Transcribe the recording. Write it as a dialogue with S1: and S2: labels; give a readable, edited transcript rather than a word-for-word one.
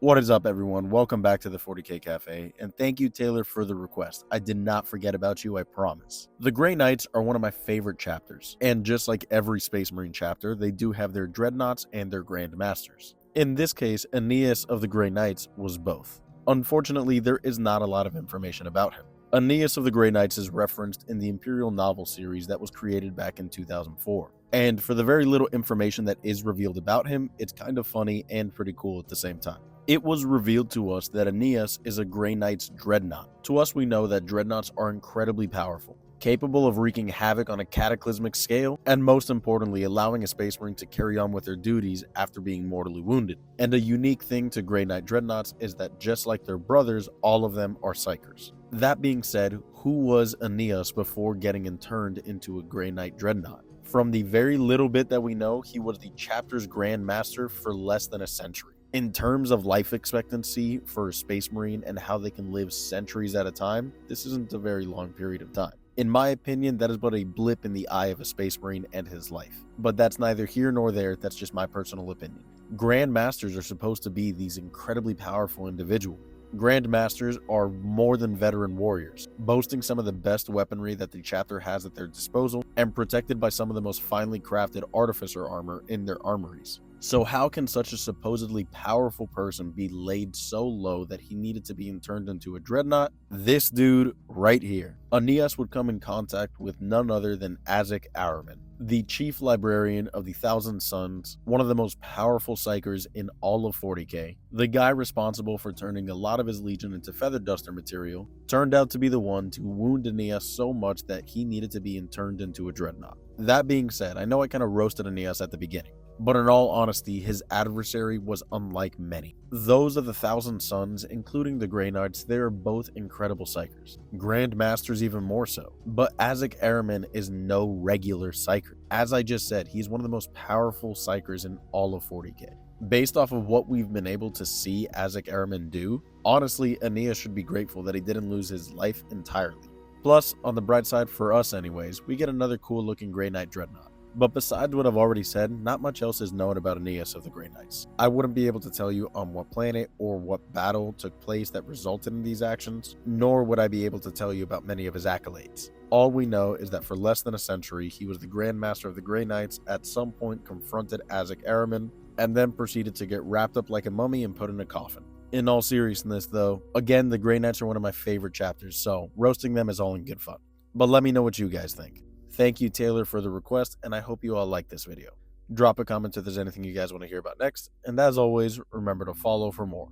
S1: What is up, everyone? Welcome back to the 40K Cafe, and thank you, Taylor, for the request. I did not forget about you, I promise. The Grey Knights are one of my favorite chapters, and just like every Space Marine chapter, they do have their Dreadnoughts and their Grand Masters. In this case, Aeneas of the Grey Knights was both. Unfortunately, there is not a lot of information about him. Aeneas of the Grey Knights is referenced in the Imperial novel series that was created back in 2004. And for the very little information that is revealed about him, it's kind of funny and pretty cool at the same time. It was revealed to us that Aeneas is a Grey Knight's dreadnought. To us, we know that dreadnoughts are incredibly powerful, capable of wreaking havoc on a cataclysmic scale, and most importantly, allowing a Space Marine to carry on with their duties after being mortally wounded. And a unique thing to Grey Knight dreadnoughts is that just like their brothers, all of them are psychers. That being said, who was Aeneas before getting interned into a Grey Knight dreadnought? From the very little bit that we know, he was the chapter's Grand Master for less than a century. In terms of life expectancy for a Space Marine and how they can live centuries at a time, this isn't a very long period of time. In my opinion, that is but a blip in the eye of a Space Marine and his life. But that's neither here nor there, that's just my personal opinion. Grand Masters are supposed to be these incredibly powerful individuals. Grand Masters are more than veteran warriors, boasting some of the best weaponry that the chapter has at their disposal and protected by some of the most finely crafted artificer armor in their armories. So how can such a supposedly powerful person be laid so low that he needed to be turned into a dreadnought? This dude right here. Aeneas would come in contact with none other than Azek Araman, the chief librarian of the Thousand Suns, one of the most powerful psychers in all of 40k. The guy responsible for turning a lot of his legion into feather duster material turned out to be the one to wound Aeneas so much that he needed to be turned into a dreadnought. That being said, I know I kind of roasted Aeneas at the beginning, but in all honesty, his adversary was unlike many. Those of the Thousand Suns, including the Grey Knights, they are both incredible psychers. Grand Masters even more so. But Azek Araman is no regular psyker. As I just said, he's one of the most powerful psychers in all of 40k. Based off of what we've been able to see Azek Araman do, honestly, Aeneas should be grateful that he didn't lose his life entirely. Plus, on the bright side for us anyways, we get another cool looking Grey Knight Dreadnought. But besides what I've already said, not much else is known about Aeneas of the Grey Knights. I wouldn't be able to tell you on what planet or what battle took place that resulted in these actions, nor would I be able to tell you about many of his accolades. All we know is that for less than a century, he was the Grand Master of the Grey Knights, at some point confronted Azek Araman, and then proceeded to get wrapped up like a mummy and put in a coffin. In all seriousness though, again, the Grey Knights are one of my favorite chapters, so roasting them is all in good fun. But let me know what you guys think. Thank you, Taylor, for the request, and I hope you all like this video. Drop a comment if there's anything you guys want to hear about next, and as always, remember to follow for more.